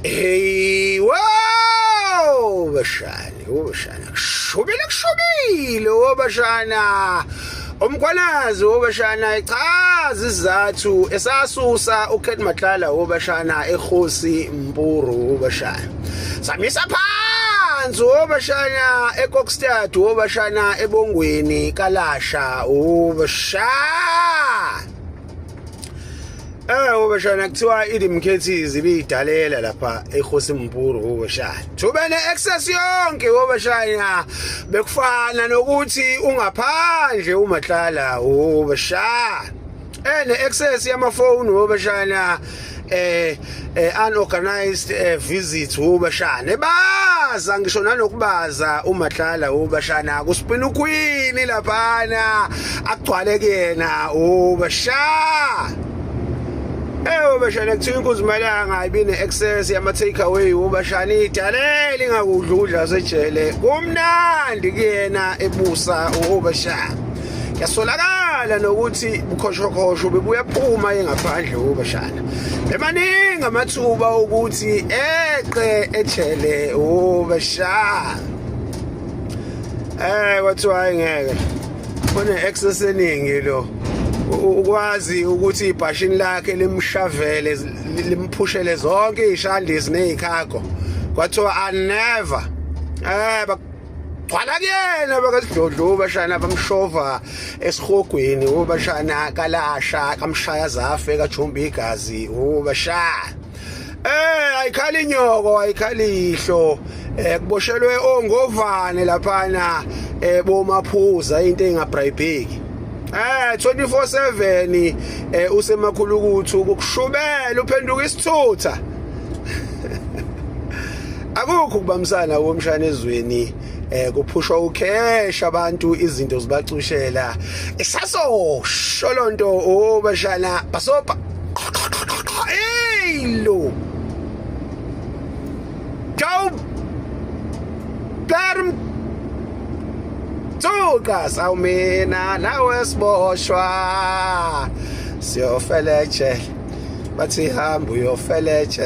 Hey, wow, bashana, kushubile wobashana. Umkhwanazi wobashana ichaza isizathu esasusa uKurt Matlala wobashana eKhosi Mpuru wobashana. Samisa phansi wobashana eKokstad wobashana eBongweni kaLasha wobashana. Wobashana kuthiwa ilimkhethizi ibidalela lapha eKhosi Mpuru wobashana. Thubene access yonke wobashana bekufana nokuthi ungaphandle uMatlala wobashana. Access yamafoni wobashana unorganized visits wobashana. Baza ngisho nanokubaza uMatlala wobashana kuspina uQueen laphana akugcwale kuyena wobashana. Wobashana kuthiwa inkunzi malanga ibe ne-access yama-takeaway wobashana idalele ingakudla ukudla kwasejele kumnandi kuyena ebusa wobashana. Kuyasolakala nokuthi bukhoshokosho bebuyaphuma engaphandle wobashana. Emaningi amathuba ukuthi eqe ejele wobashana. Kwathiwa ngeke une-access eningi lo ukwazi ukuthi ibhashini lakhe limshavele limphushele zonke izishandisi nezikhago. Kwathiwa never bagcwala kuyena bakasidlodlo wobashana bamshova esihogweni wobashana kaLasha kamshaya zafe kajomba igazi wobashana. Ayikhali inyoko ayikhali ihlo kuboshelwe ongovane laphana bomaphuza into engabrayibheki. 24/7 usemakhulukuthu ukushubela uphenduka isithutha. Akukho kubamsana womshana ezweni kuphushwa ukhesha abantu izinto zibacushela isaso sholonto obashana basopa lo Joe Garm Tuka sawumina nawe siboshwa siyofeleche bathi hamba uyofeleche